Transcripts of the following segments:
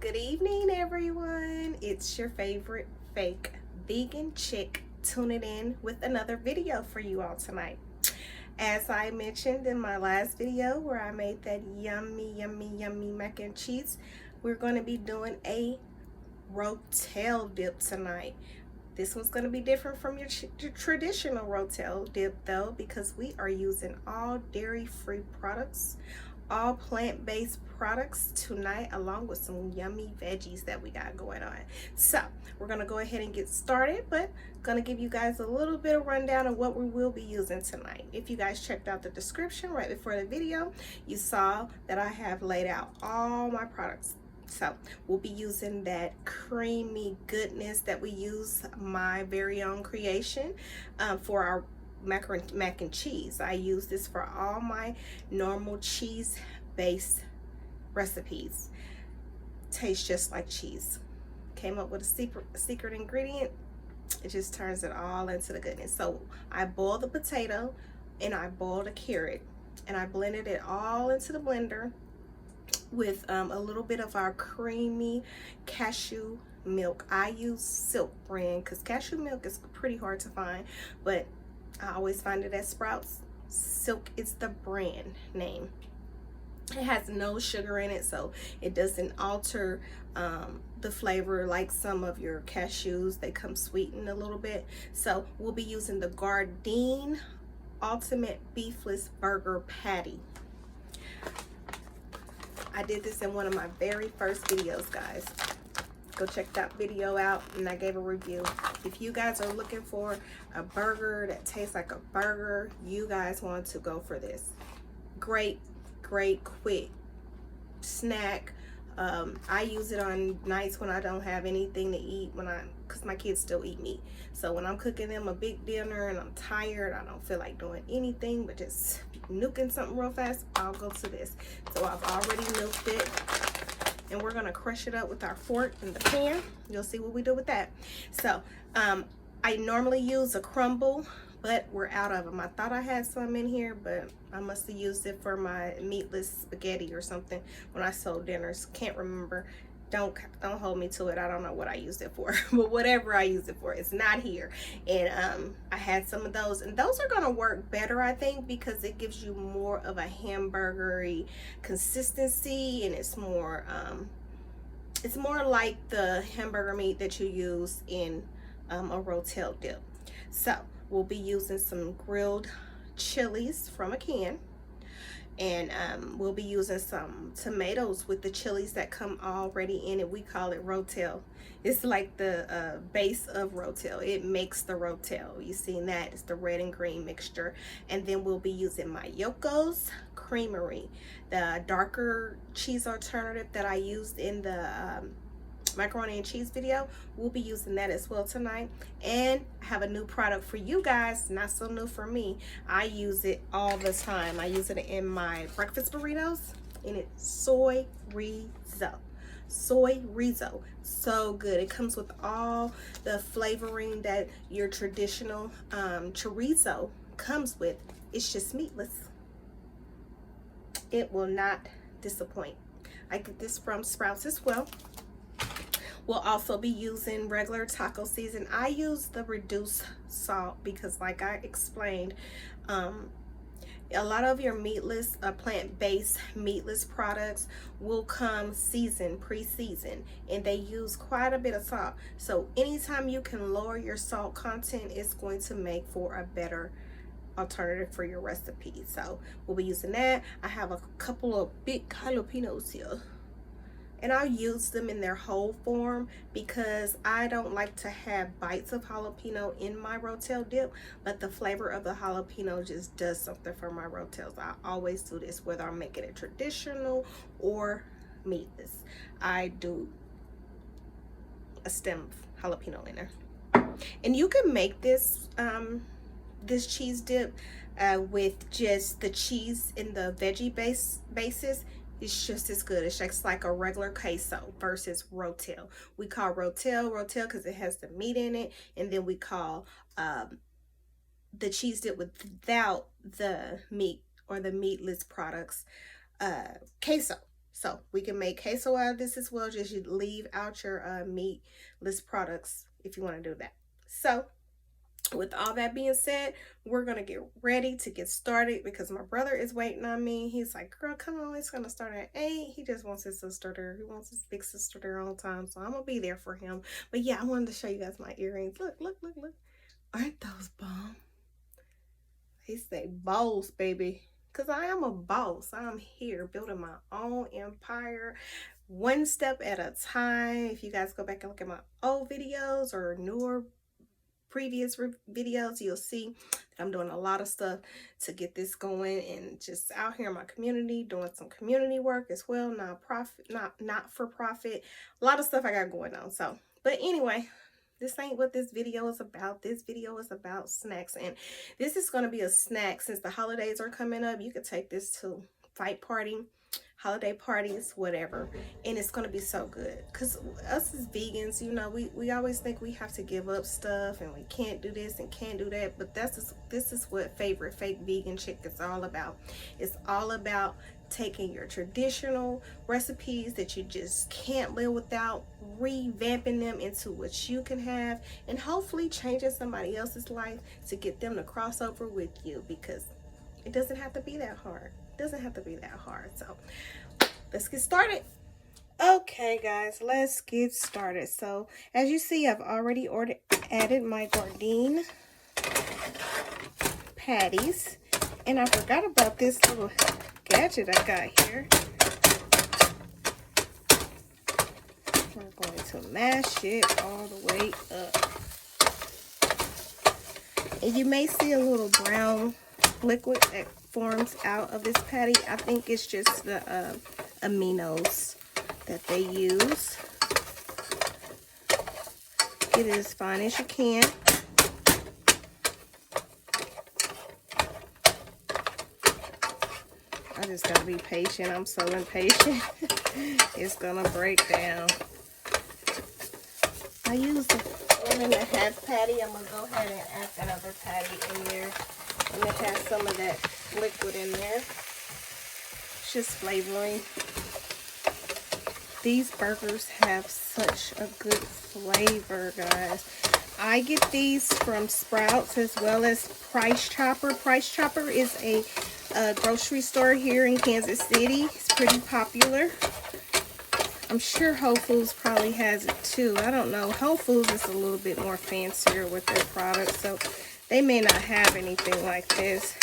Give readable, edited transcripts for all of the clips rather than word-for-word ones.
Good evening, everyone. It's your favorite fake vegan chick tuning in with another video for you all tonight. As I mentioned in my last video where I made that yummy mac and cheese, we're going to be doing a Rotel dip tonight. This one's going to be different from your traditional Rotel dip though, because we are using all dairy-free products, all plant-based products tonight, along with some yummy veggies that we got going on. So we're gonna go ahead and get started, but gonna give you guys a little bit of rundown of what we will be using tonight. If you guys checked out the description right before the video, you saw that I have laid out all my products. So we'll be using that creamy goodness that we use, my very own creation, for our mac and cheese. I use this for all my normal cheese based recipes. Tastes just like cheese. Came up with a secret ingredient. It just turns it all into the goodness. So I boiled the potato and I boiled a carrot and I blended it all into the blender with a little bit of our creamy cashew milk. I use Silk brand because cashew milk is pretty hard to find, but I always find it at Sprouts. Silk is the brand name. It has no sugar in it, so it doesn't alter the flavor like some of your cashews. They come sweetened a little bit. So we'll be using the Gardein Ultimate Beefless Burger Patty. I did this in one of my very first videos, guys. Go check that video out, and I gave a review. If you guys are looking for a burger that tastes like a burger, you guys want to go for this. Great quick snack. I use it on nights when I don't have anything to eat, because my kids still eat meat. So when I'm cooking them a big dinner and I'm tired, I don't feel like doing anything but just nuking something real fast, I'll go to this. So I've already nuked it, and we're gonna crush it up with our fork in the pan. You'll see what we do with that. So I normally use a crumble, but we're out of them. I thought I had some in here, but I must have used it for my meatless spaghetti or something when I sold dinners. Can't remember. Don't hold me to it. I don't know what I used it for, but whatever I used it for, it's not here. And I had some of those, and those are gonna work better, I think, because it gives you more of a hamburgery consistency, and it's more like the hamburger meat that you use in a Rotel dip. So we'll be using some grilled chilies from a can, and we'll be using some tomatoes with the chilies that come already in it. We call it Rotel. It's like the base of Rotel. It makes the Rotel. You seen that? It's the red and green mixture. And then we'll be using Miyoko's creamery, the darker cheese alternative that I used in the macaroni and cheese video. We'll be using that as well tonight. And I have a new product for you guys, not so new for me. I use it all the time. I use it in my breakfast burritos, and it's Soyrizo. Soyrizo, so good. It comes with all the flavoring that your traditional chorizo comes with. It's just meatless. It will not disappoint. I get this from Sprouts as well. We'll also be using regular taco season. I use the reduced salt because, like I explained, a lot of your meatless, plant-based meatless products will come seasoned, pre-seasoned, and they use quite a bit of salt. So anytime you can lower your salt content, it's going to make for a better alternative for your recipe. So we'll be using that. I have a couple of big jalapeños here, and I'll use them in their whole form because I don't like to have bites of jalapeno in my Rotel dip, but the flavor of the jalapeno just does something for my Rotels. I always do this, whether I'm making it traditional or meatless. I do a stem of jalapeno in there. And you can make this this cheese dip with just the cheese in the veggie basis. It's just as good. It's just like a regular queso versus Rotel. We call Rotel because it has the meat in it, and then we call the cheese dip without the meat or the meatless products queso. So we can make queso out of this as well. Just you leave out your meatless products if you want to do that. So with all that being said, we're going to get ready to get started because my brother is waiting on me. He's like, girl, come on, it's going to start at 8. He just wants his sister there. He wants his big sister there on time. So I'm going to be there for him. But yeah, I wanted to show you guys my earrings. Look, look, look, look. Aren't those bomb? They say boss, baby. Because I am a boss. I'm here building my own empire, one step at a time. If you guys go back and look at my old videos or newer previous videos, you'll see that I'm doing a lot of stuff to get this going, and just out here in my community doing some community work as well, not for profit, a lot of stuff I got going on. So, but anyway, this ain't what this video is about. This video is about snacks, and this is going to be a snack since the holidays are coming up. You could take this to fight party, holiday parties, whatever, and it's going to be so good. Because us as vegans, you know, we always think we have to give up stuff and we can't do this and can't do that, but this is what Favorite Fake Vegan Chick is all about. It's all about taking your traditional recipes that you just can't live without, revamping them into what you can have, and hopefully changing somebody else's life to get them to cross over with you, because it doesn't have to be that hard. It doesn't have to be that hard. So let's get started. Okay guys, let's get started. So as you see, I've already added my Gardein patties, and I forgot about this little gadget I got here. We're going to mash it all the way up, and you may see a little brown liquid that forms out of this patty. I think it's just the aminos that they use. Get it as fine as you can. I just gotta be patient. I'm so impatient. It's gonna break down. I used the 1.5 patty. I'm gonna go ahead and add another patty in there. And it has some of that liquid in there. It's just flavoring. These burgers have such a good flavor, guys. I get these from Sprouts as well as Price Chopper. Price Chopper is a grocery store here in Kansas City. It's pretty popular. I'm sure Whole Foods probably has it too. I don't know. Whole Foods is a little bit more fancier with their products, so they may not have anything like this.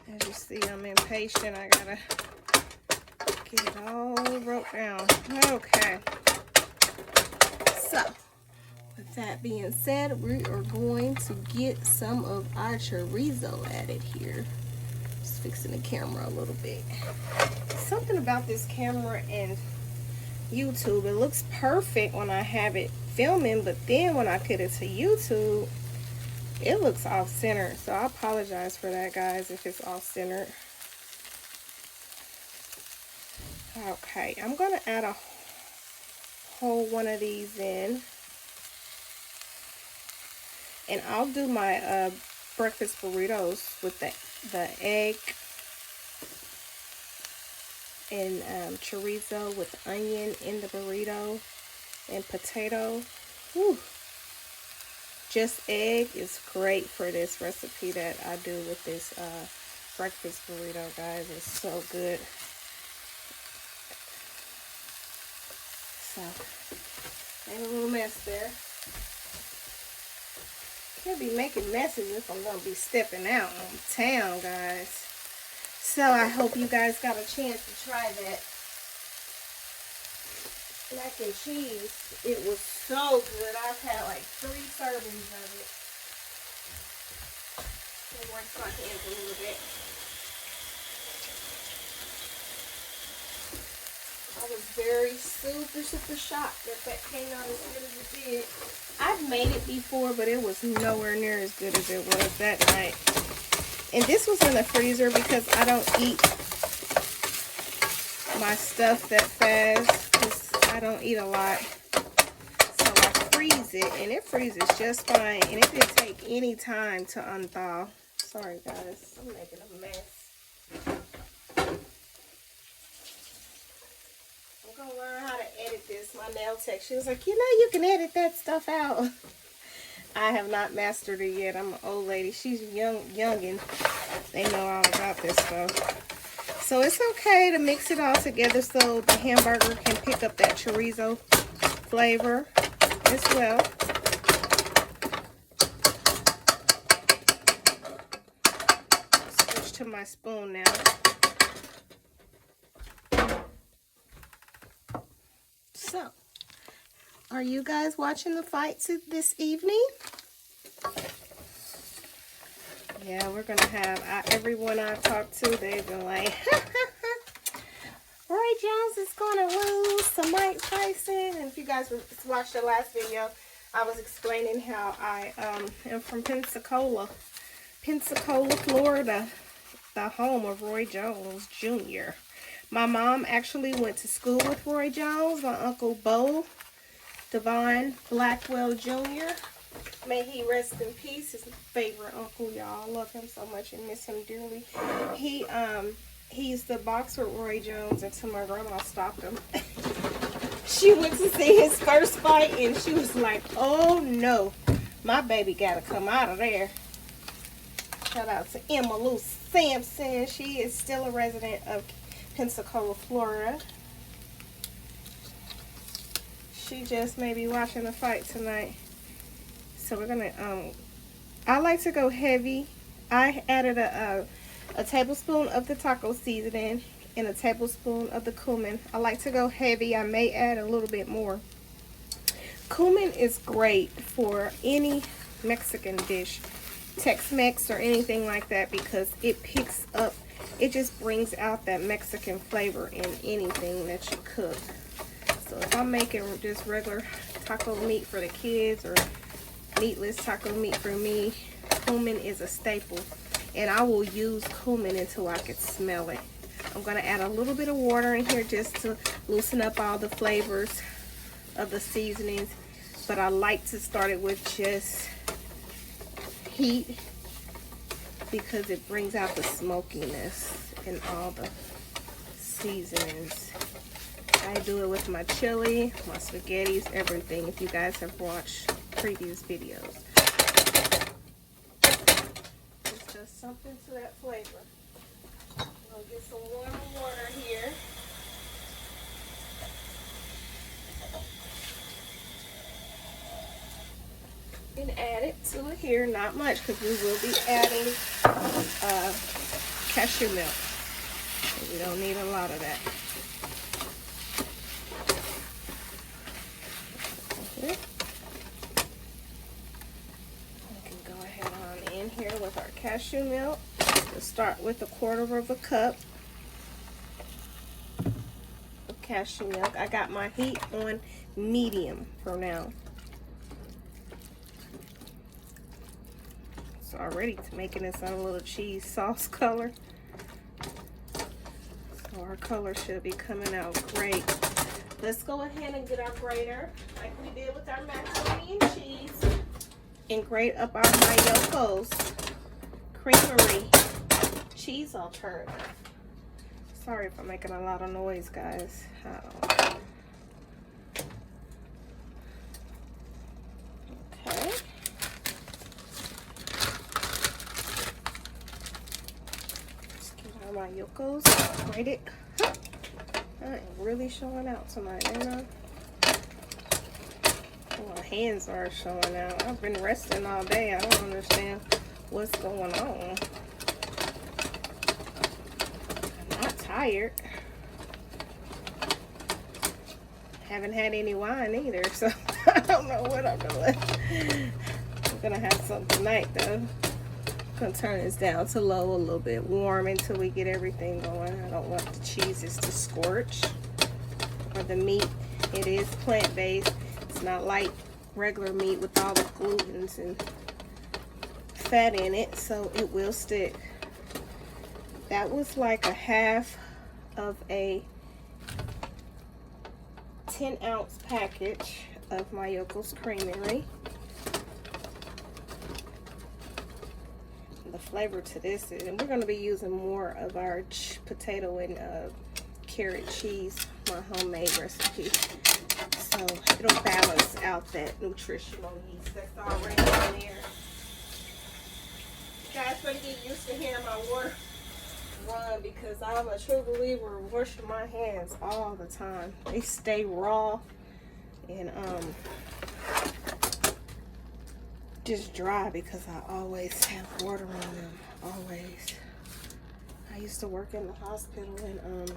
As you see, I'm impatient. I gotta get it all wrote down. Okay. So, with that being said, we are going to get some of our chorizo added here. Just fixing the camera a little bit. Something about this camera and YouTube, it looks perfect when I have it filming, but then when I put it to YouTube, it looks off center. So I apologize for that, guys, if it's off centered. Okay, I'm gonna add a whole one of these in, and I'll do my breakfast burritos with the egg and chorizo with onion in the burrito and potato. Whew. Just egg is great for this recipe that I do with this breakfast burrito, guys. It's so good. So, made a little mess there. Can't be making messes if I'm going to be stepping out on town, guys. So, I hope you guys got a chance to try that mac and cheese. It was so good. I've had like 3 servings of it. Let me wash my hands a little bit. I was very super shocked that came out as good as it did. I've made it before, but it was nowhere near as good as it was that night. And this was in the freezer because I don't eat my stuff that fast, because I don't eat a lot. So I freeze it, and it freezes just fine, and it didn't take any time to unthaw. Sorry guys, I'm making a mess. I'm gonna learn how to edit this. My nail tech, she was like, you know, you can edit that stuff out. I have not mastered it yet. I'm an old lady. She's youngin'. They know all about this stuff. So it's okay to mix it all together so the hamburger can pick up that chorizo flavor as well. Switch to my spoon now. So, are you guys watching the fights this evening? Yeah, we're gonna have everyone I've talked to, they've been like, Roy Jones is gonna lose to Mike Tyson. And if you guys watched the last video, I was explaining how I am from Pensacola, Florida, the home of Roy Jones Jr. My mom actually went to school with Roy Jones. My uncle Bo Devon Blackwell Jr. May he rest in peace. His favorite uncle, y'all. I love him so much and miss him dearly. He's the boxer with Roy Jones until my grandma stopped him. She went to see his first fight and she was like, oh no, my baby gotta come out of there. Shout out to Emma Lou Sampson. She is still a resident of Pensacola, Florida. She just may be watching the fight tonight. So we're gonna I like to go heavy. I added a tablespoon of the taco seasoning and a tablespoon of the cumin. I like to go heavy. I may add a little bit more. Cumin is great for any Mexican dish, Tex-Mex or anything like that, because it picks up, it just brings out that Mexican flavor in anything that you cook. So if I'm making just regular taco meat for the kids or meatless taco meat for me, cumin is a staple. And I will use cumin until I can smell it. I'm going to add a little bit of water in here just to loosen up all the flavors of the seasonings. But I like to start it with just heat because it brings out the smokiness in all the seasonings. I do it with my chili, my spaghettis, everything, if you guys have watched previous videos. It's just something to that flavor. We'll get some warm water here. And add it to it here, not much because we will be adding cashew milk. So we don't need a lot of that. Okay. We can go ahead on in here with our cashew milk. We'll start with 1/4 cup of cashew milk. I got my heat on medium for now. It's already making this a little cheese sauce color. So our color should be coming out great. Let's go ahead and get our grater like we did with our macaroni and cheese and grate up our Miyoko's creamery cheese alternative. Sorry if I'm making a lot of noise, guys. Okay. Let's get our Miyoko's grated. I am really showing out tonight, ain't I? My hands are showing out. I've been resting all day. I don't understand what's going on. I'm not tired. Haven't had any wine either, so I don't know what I'm doing. I'm gonna have some tonight though. I'm gonna turn this down to low a little bit, warm until we get everything going. I don't want the cheeses to scorch or the meat. It is plant-based. It's not like regular meat with all the glutens and fat in it, so it will stick. That was like 1/2 of a 10-ounce package of Miyoko's creamery. The flavor to this is, and we're going to be using more of our potato and carrot cheese, my homemade recipe. So it'll balance out that nutritional yeast that's already in there. You guys better get used to hearing my water run, because I'm a true believer of washing my hands all the time. They stay raw and just dry because I always have water on them. Always. I used to work in the hospital and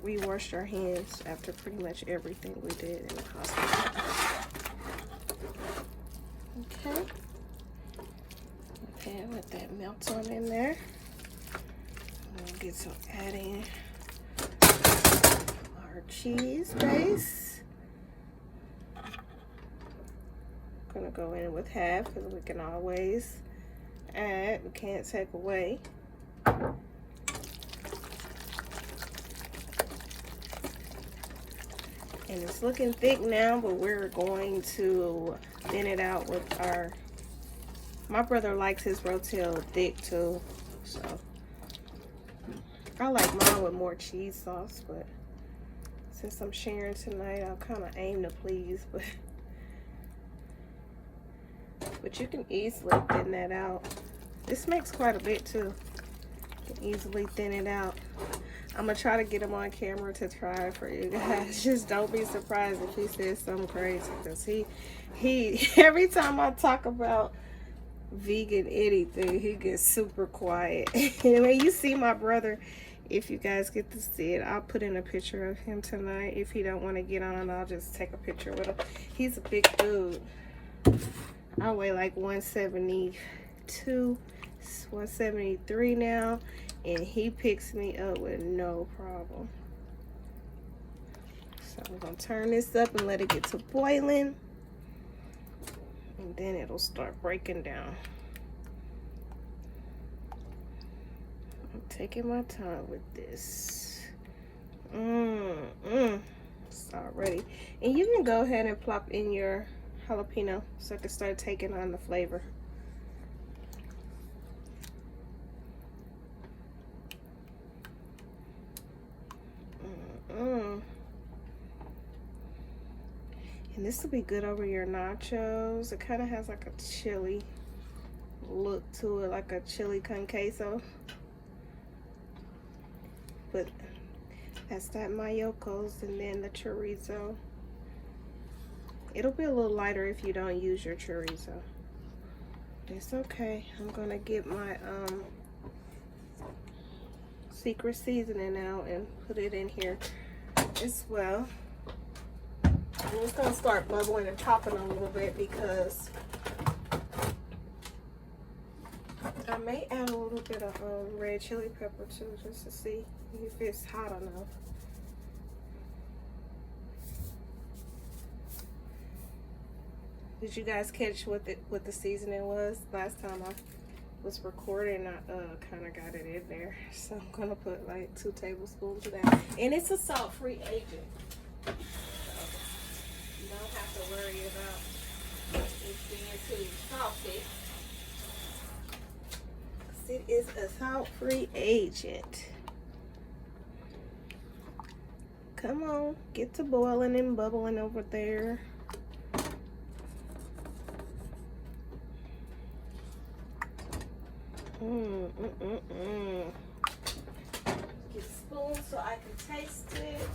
we washed our hands after pretty much everything we did in the hospital. Okay. Okay, let that melt on in there. We'll get some adding our cheese base. Gonna go in with half because we can always add, we can't take away. And it's looking thick now, but we're going to thin it out with our, my brother likes his Rotel thick too, so I like mine with more cheese sauce, but since I'm sharing tonight, I'll kind of aim to please, but you can easily thin that out. This makes quite a bit too. You can easily thin it out. I'm gonna try to get him on camera to try it for you guys. Just don't be surprised if he says something crazy, because he every time I talk about vegan anything, he gets super quiet. And when you see my brother, if you guys get to see it, I'll put in a picture of him tonight. If he don't want to get on, I'll just take a picture with him. He's a big dude. I weigh like 172, 173 now, and he picks me up with no problem. So I'm gonna turn this up and let it get to boiling, and then it'll start breaking down. I'm taking my time with this. It's all ready. And you can go ahead and plop in your jalapeno so it can start taking on the flavor. And this will be good over your nachos. It kind of has like a chili look to it, like a chili con queso. But that's that Miyoko's, and then the chorizo. It'll be a little lighter if you don't use your chorizo. It's okay. I'm gonna get my secret seasoning out and put it in here as well. And it's gonna start bubbling and popping a little bit because I may add a little bit of red chili pepper too, just to see if it's hot enough. Did you guys catch what the seasoning was? Last time I was recording, I kind of got it in there. So I'm going to put like 2 tablespoons of that. And it's a salt-free agent. So you don't have to worry about it being too salty. It is a salt-free agent. Come on, get to boiling and bubbling over there. Get a spoon so I can taste it.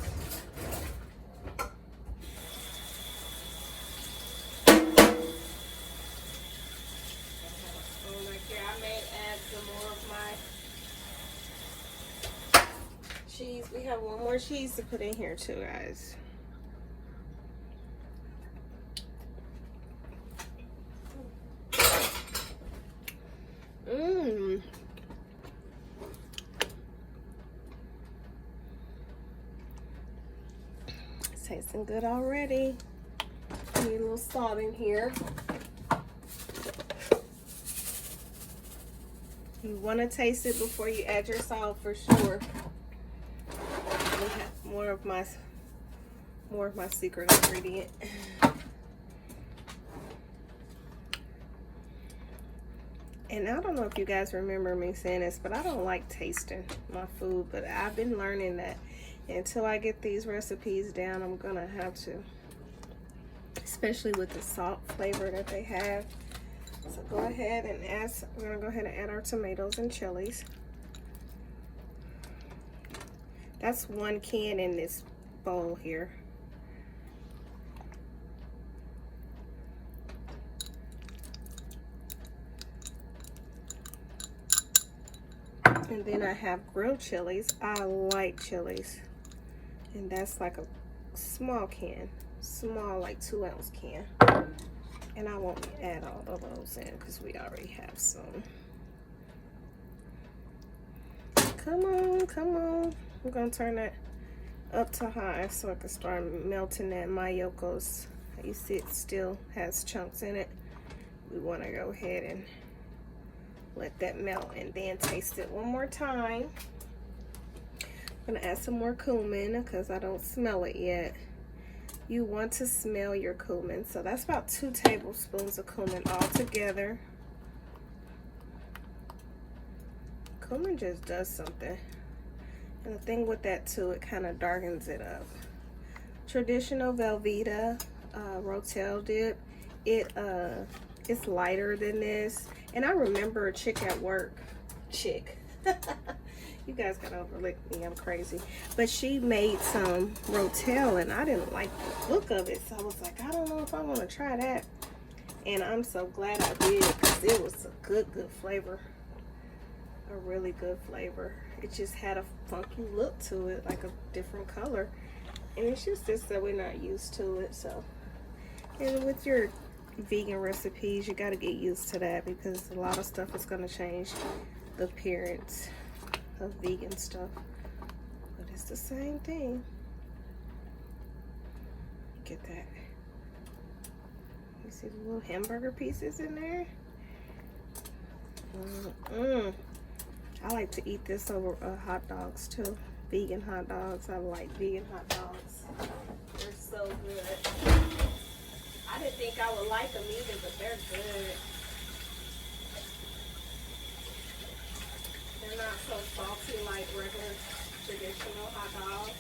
I may add some more of my cheese. We have one more cheese to put in here too, guys. It's tasting good already. Need a little salt in here. You want to taste it before you add your salt for sure. I have more of my More of my secret ingredient. And I don't know if you guys remember me saying this, but I don't like tasting my food. But I've been learning that until I get these recipes down, I'm gonna have to. Especially with the salt flavor that they have. So go ahead and we're gonna go ahead and add our tomatoes and chilies. That's 1 can in this bowl here. And then I have grilled chilies. I like chilies. And that's like a small can. Small, like 2-ounce can. And I won't add all of those in because we already have some. Come on, come on. I'm going to turn that up to high so I can start melting that Miyoko's. You see it still has chunks in it. We want to go ahead and let that melt and then taste it one more time. I'm going to add some more cumin because I don't smell it yet. You want to smell your cumin. So that's about 2 tablespoons of cumin all together. Cumin just does something. And the thing with that too, it kind of darkens it up. Traditional Velveeta Rotel Dip. It's lighter than this. And I remember a chick at work. You guys gotta overlook me, I'm crazy. But she made some Rotel and I didn't like the look of it. So I was like, I don't know if I want to try that. And I'm so glad I did because it was a good flavor. A really good flavor. It just had a funky look to it, like a different color. And it's just that we're not used to it. So, and with your vegan recipes, you got to get used to that because a lot of stuff is going to change the appearance of vegan stuff, but it's the same thing. Get that. You see the little hamburger pieces in there? I like to eat this over hot dogs too. Vegan hot dogs. I like vegan hot dogs. They're so good. I didn't think I would like them either, but they're good. They're not so salty like regular traditional hot dogs.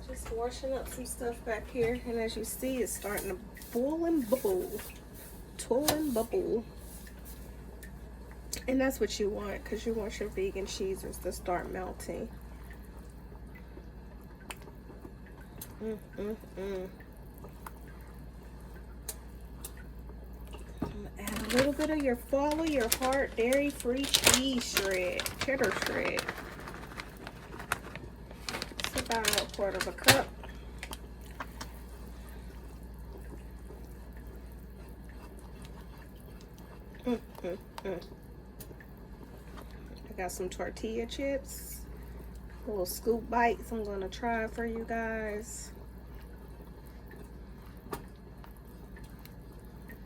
Just washing up some stuff back here, and as you see, it's starting to boil and bubble. Toil and bubble. And that's what you want, because you want your vegan cheeses to start melting. I'm gonna add a little bit of your follow your heart dairy-free cheese shred, cheddar shred. It's about a 1/4 cup. I got some tortilla chips, little scoop bites I'm gonna try for you guys.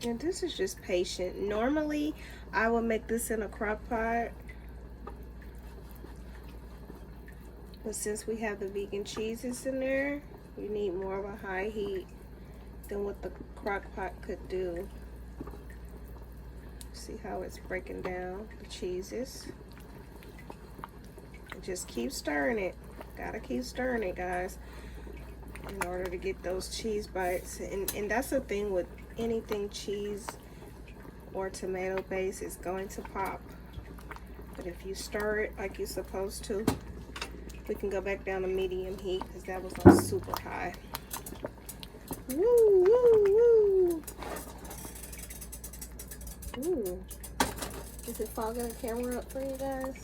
And this is just patient. Normally I would make this in a crock pot, but since we have the vegan cheeses in there, you need more of a high heat than what the crock pot could do. See how it's breaking down the cheeses. And just keep stirring it. Gotta keep stirring it, guys, in order to get those cheese bites. And that's the thing with anything cheese or tomato base, is going to pop. But if you stir it like you're supposed to, we can go back down to medium heat because that was on super high. Woo, woo, woo. Ooh. Is it fogging the camera up for you guys?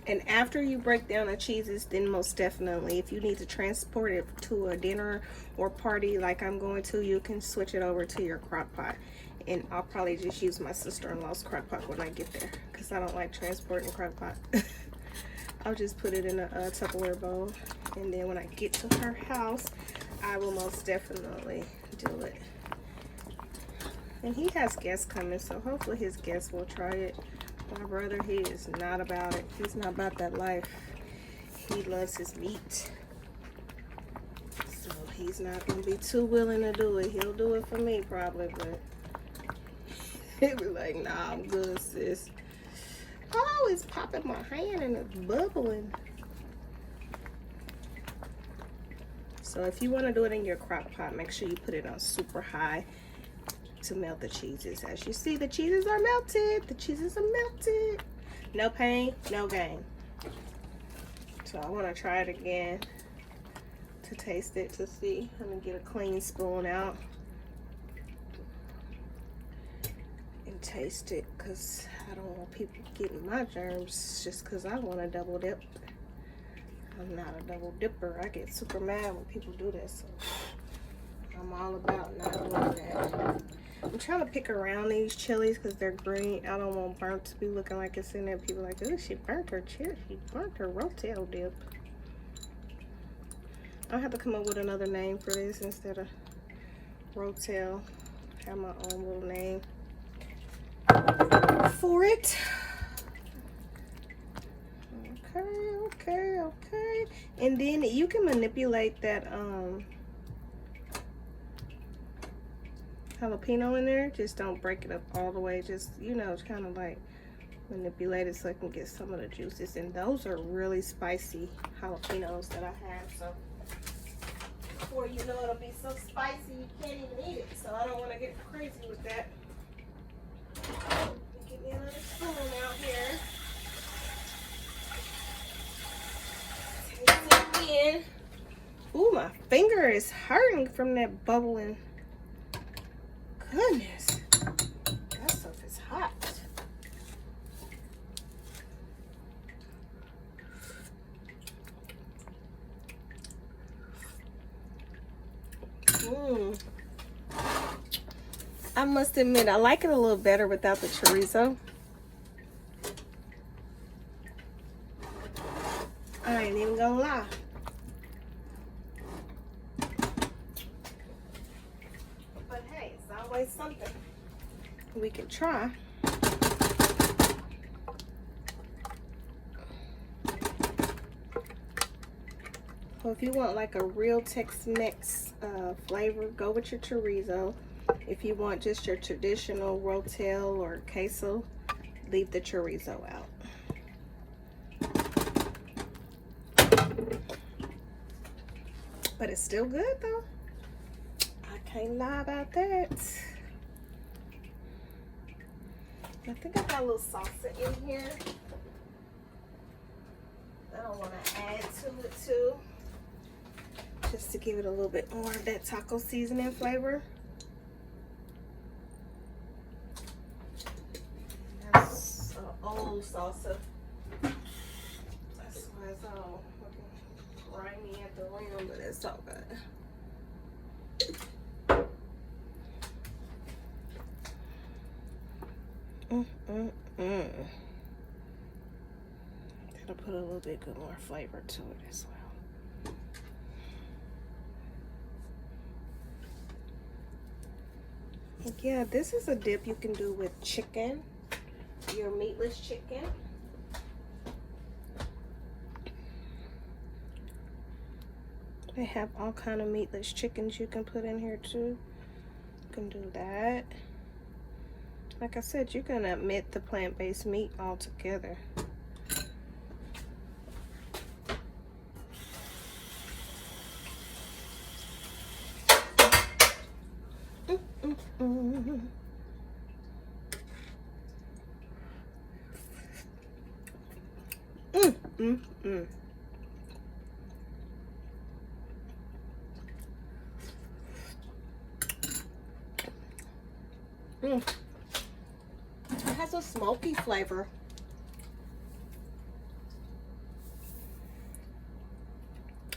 And after you break down the cheeses, then most definitely, if you need to transport it to a dinner or party like I'm going to, you can switch it over to your crock pot. And I'll probably just use my sister-in-law's crock pot when I get there, because I don't like transporting crock pot. I'll just put it in a Tupperware bowl, and then when I get to her house, I will most definitely do it. And he has guests coming, so hopefully his guests will try it. My brother, he is not about it. He's not about that life. He loves his meat. So he's not going to be too willing to do it. He'll do it for me probably, but he'll be like, nah, I'm good, sis. Oh, it's popping my hand and it's bubbling. So if you want to do it in your crock pot, make sure you put it on super high to melt the cheeses. As you see, the cheeses are melted. The cheeses are melted. No pain, no gain. So I want to try it again to taste it, to see. Let me get a clean spoon out and taste it, because I don't want people getting my germs just because I want to double dip. I'm not a double dipper. I get super mad when people do this. So I'm all about not doing that. I'm trying to pick around these chilies because they're green. I don't want burnt to be looking like it's in there. People are like, oh, she burnt her chili. She burnt her Rotel dip. I'll have to come up with another name for this instead of Rotel. Have my own little name for it. Okay. And then you can manipulate that jalapeno in there. Just don't break it up all the way. Just, you know, it's kind of like manipulate it so I can get some of the juices. And those are really spicy jalapenos that I have. So before you know, it'll be so spicy you can't even eat it. So I don't want to get crazy with that. Get me another spoon out here. In. Ooh, my finger is hurting from that bubbling. Goodness, that stuff is hot. I must admit, I like it a little better without the chorizo. I ain't even gonna lie. But hey, it's always something we can try. So if you want like a real Tex-Mex flavor, go with your chorizo. If you want just your traditional Rotel or queso, leave the chorizo out. But it's still good though. I can't lie about that. I think I got a little salsa in here. I don't want to add to it too. Just to give it a little bit more of that taco seasoning flavor. That's an old salsa. That's why it's all grimy at the rim, but it's all good. That'll put a little bit more flavor to it as well. Yeah, this is a dip you can do with chicken, your meatless chicken. They have all kind of meatless chickens you can put in here too. You can do that. Like I said, you can omit the plant-based meat altogether. It has a smoky flavor.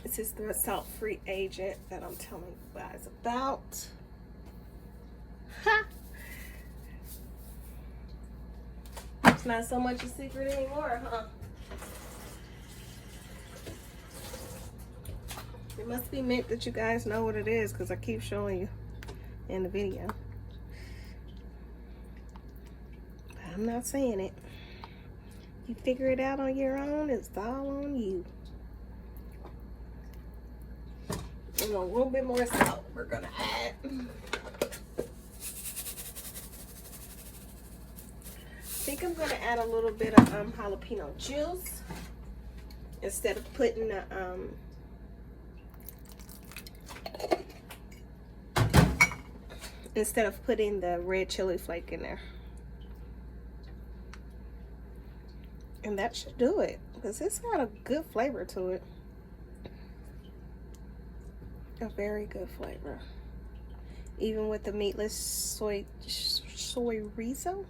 This is the salt-free agent that I'm telling you guys about. Ha! It's not so much a secret anymore, huh? It must be meant that you guys know what it is, because I keep showing you in the video. I'm not saying it. You figure it out on your own. It's all on you. And a little bit more salt we're gonna add. I think I'm gonna add a little bit of jalapeno juice instead of putting the red chili flake in there. And that should do it, because it's got a good flavor to it. A very good flavor. Even with the meatless Soyrizo,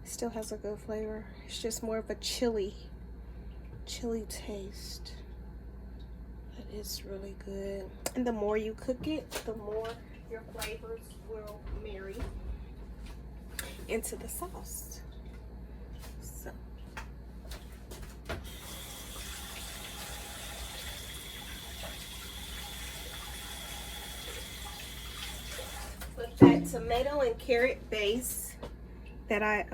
it still has a good flavor. It's just more of a chili taste. But it's really good. And the more you cook it, the more your flavors will marry into the sauce. So with that tomato and carrot base that I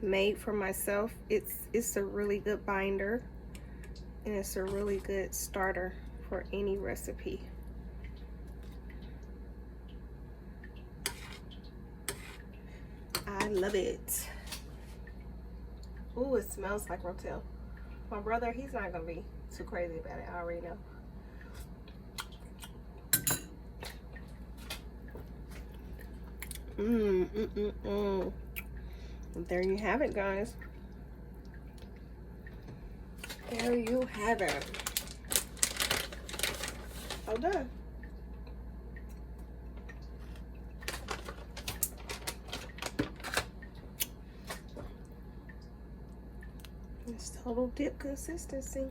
made for myself, it's a really good binder, and it's a really good starter for any recipe. I love it. Ooh, it smells like Rotel. My brother, he's not gonna be too crazy about it, I already know. There you have it, guys. There you have it. All done. It's total dip consistency.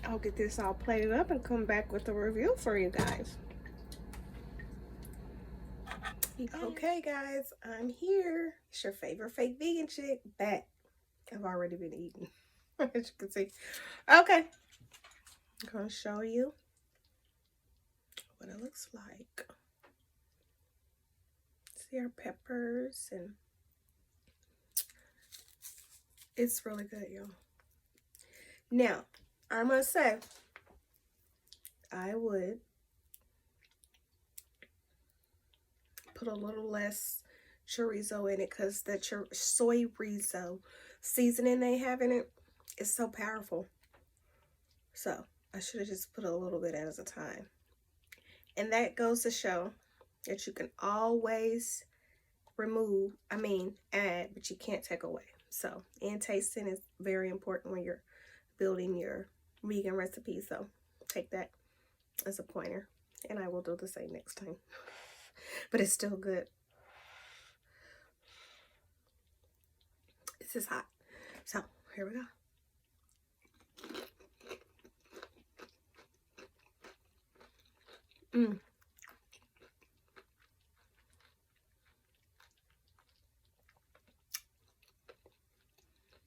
I'll get this all plated up and come back with a review for you guys. Okay guys, I'm here. It's your favorite fake vegan chick back. I've already been eating, as you can see. Okay, I'm gonna show you what it looks like. See our peppers, and it's really good, y'all. Now, I must say, I would put a little less chorizo in it, because the Soyrizo seasoning they have in it is so powerful. So I should have just put a little bit at a time. And that goes to show that you can always add, but you can't take away. So, and tasting is very important when you're building your vegan recipe. So take that as a pointer, and I will do the same next time. But it's still good. This is hot. So here we go.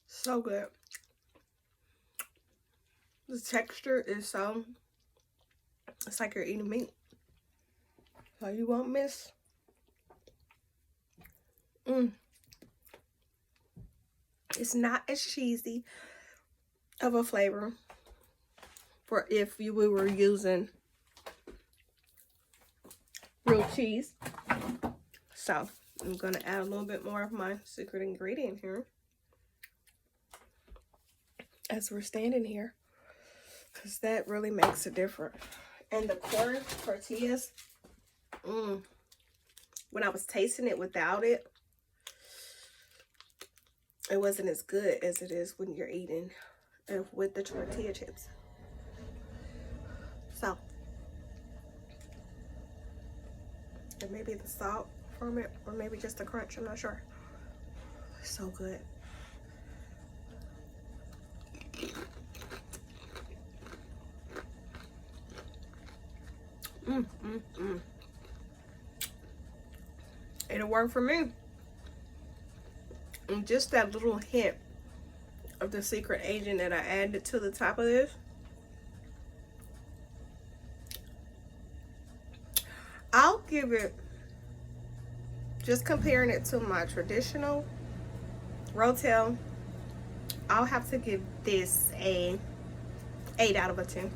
So good. The texture is so, it's like you're eating meat. So you won't miss. It's not as cheesy of a flavor for if we were using real cheese. So I'm gonna add a little bit more of my secret ingredient here as we're standing here, because that really makes a difference. And the corn tortillas, when I was tasting it without it, it wasn't as good as it is when you're eating with the tortilla chips. So, and maybe the salt from it, or maybe just the crunch, I'm not sure. So good. It'll work for me. And just that little hint of the secret agent that I added to the top of this, I'll give it just comparing it to my traditional Rotel, I'll have to give this a 8 out of a 10.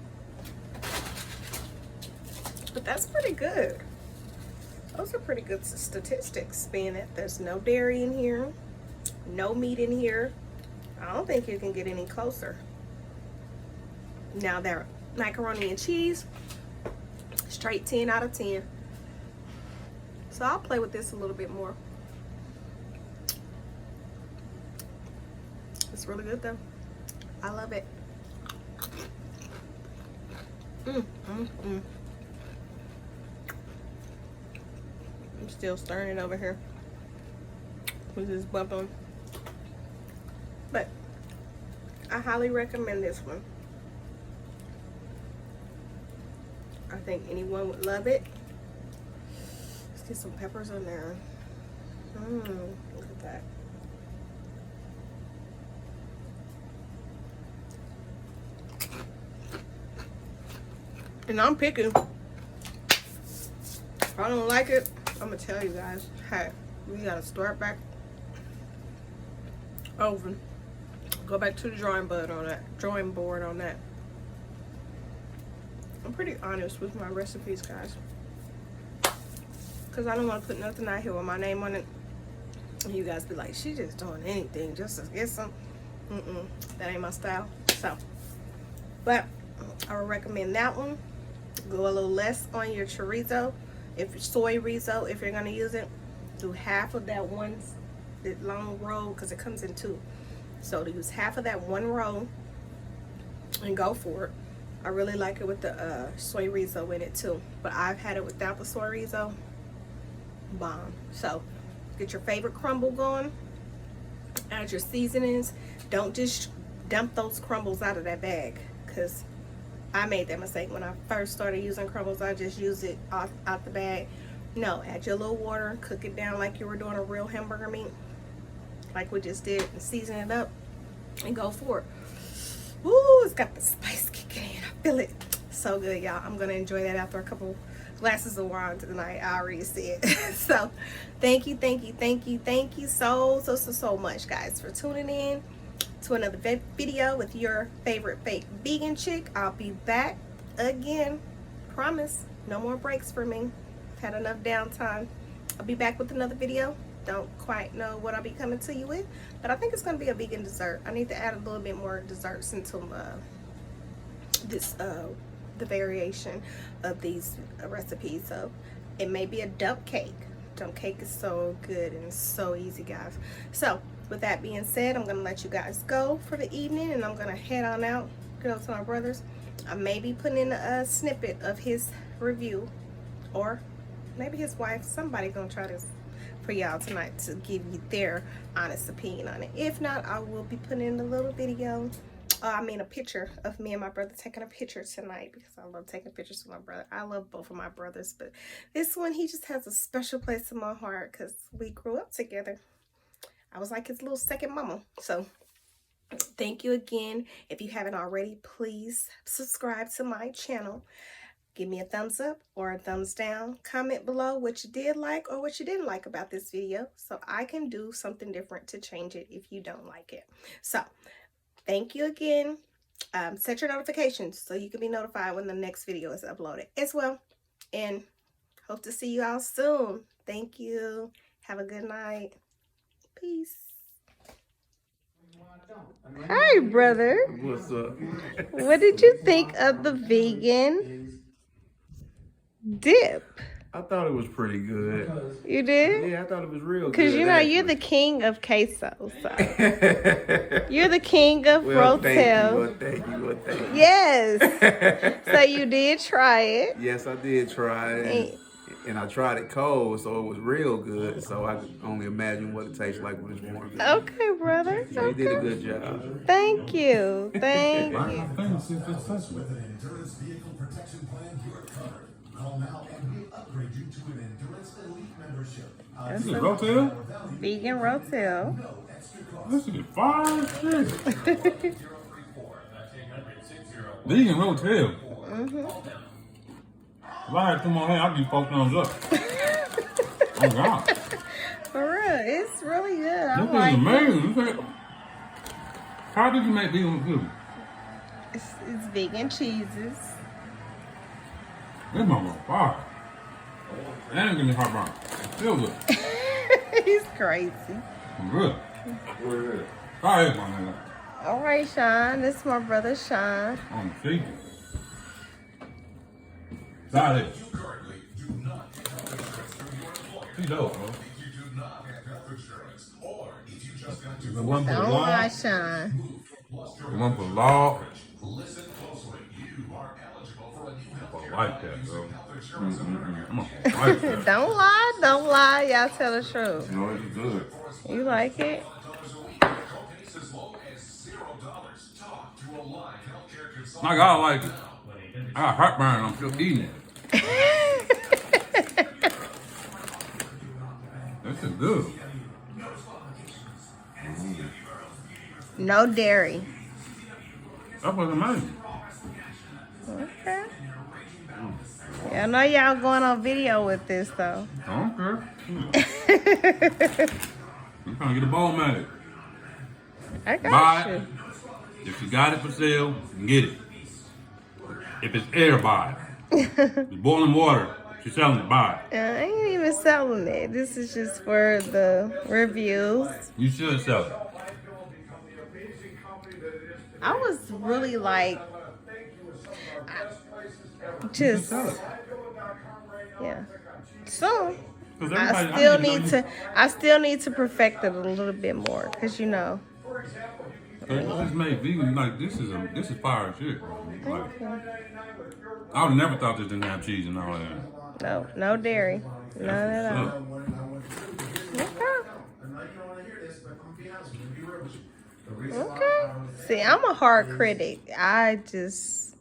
But that's pretty good. Those are pretty good statistics, being that there's no dairy in here, no meat in here. I don't think you can get any closer. Now their macaroni and cheese, straight 10 out of 10. So I'll play with this a little bit more. It's really good though. I love it. I'm still stirring it over here with this bubble. But I highly recommend this one. I think anyone would love it. Let's get some peppers on there. Look at that. And I'm picking. If I don't like it, I'm gonna tell you guys, hey, we gotta start back over. Go back to the drawing board on that. I'm pretty honest with my recipes, guys, because I don't want to put nothing out here with my name on it and you guys be like, she just doing anything just to get some. That ain't my style. So, but I would recommend that one. Go a little less on your chorizo. If it's Soyrizo, if you're gonna use it, do half of that that long roll, because it comes in 2. So to use half of that one roll and go for it. I really like it with the Soyrizo in it too, but I've had it without the Soyrizo. Bomb. So get your favorite crumble going, add your seasonings. Don't just dump those crumbles out of that bag, because I made that mistake when I first started using crumbles. I just use it out the bag. No, add your little water, cook it down like you were doing a real hamburger meat, like we just did, and season it up and go for it. Ooh, it's got the spice kicking in. I feel it. So good, y'all. I'm gonna enjoy that after a couple glasses of wine tonight. I already see it. So thank you so much, guys, for tuning in to another video with your favorite fake vegan chick. I'll be back again. Promise. No more breaks for me. Had enough downtime. I'll be back with another video. Don't quite know what I'll be coming to you with, but I think it's going to be a vegan dessert. I need to add a little bit more desserts into the variation of these recipes. So it may be a dump cake. Dump cake is so good and so easy, guys. So with that being said, I'm going to let you guys go for the evening, and I'm going to head on out, go to my brother's. I may be putting in a snippet of his review, or maybe his wife. Somebody going to try this for y'all tonight to give you their honest opinion on it. If not, I will be putting in a little video, a picture of me and my brother taking a picture tonight, because I love taking pictures with my brother. I love both of my brothers, but this one, he just has a special place in my heart because we grew up together. I was like his little second mama. So thank you again. If you haven't already, please subscribe to my channel. Give me a thumbs up or a thumbs down. Comment below what you did like or what you didn't like about this video, so I can do something different to change it if you don't like it. So thank you again. Set your notifications so you can be notified when the next video is uploaded as well. And hope to see you all soon. Thank you. Have a good night. Peace. Hi, brother. What's up? What did you think of the vegan dip? I thought it was pretty good. You did? Yeah, I thought it was real good. Because you know, you're the king of queso. So. You're the king of Rotel. Thank you. Yes. So you did try it. Yes, I did try it. And I tried it cold, so it was real good. So I could only imagine what it tastes like when it's warm. Okay, brother. So you did a good job. Thank you. Thank you. This is Rotel? Vegan Rotel. This is fine shit. Vegan Rotel. If I had come on here, I'd be 4 thumbs up. Oh, God. it's really good. I This like is it. amazing. How did you make vegan food? It's vegan cheeses. This mama fire. And give me heartburn. Feel good. He's crazy. I'm good. Try it, my nigga. All right, Sean. This is my brother, Sean. On the feet. Try it. He's dope, bro. The one for Don't law. lie, Sean. The one for law. I like that, bro. I'm gonna like that. Don't lie. Don't lie. Y'all tell the truth. No, it's good. You like it? My God, I like it. I got heartburn. I'm still eating it. This is good. No dairy. That was amazing. Okay. Yeah, I know y'all going on video with this though. I don't care. I'm trying to get a bowl magic. I got Buy you. it. If you got it for sale, you can get it. If it's air, buy it. It's boiling water. She's selling it, buy it. I ain't even selling it. This is just for the reviews. You should sell it. I was really like, just, yeah. So I still need to perfect it a little bit more, cause you know. They just made vegan like this is fire shit. Like, I would never thought this didn't have cheese and all that. No dairy, none at all. Okay. Okay. See, I'm a hard critic. I just,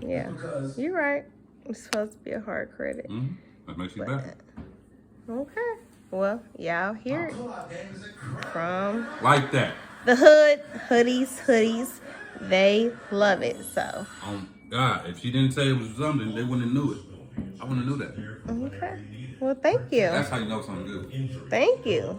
yeah, you're right. I'm supposed to be a hard critic. Mm-hmm. That makes you better. Okay. Well, y'all hear it from Like that. the hoodies. They love it. So. God, if she didn't say it was something, they wouldn't have knew it. I wouldn't have knew that. Okay. Well, thank you. That's how you know something good. Thank you.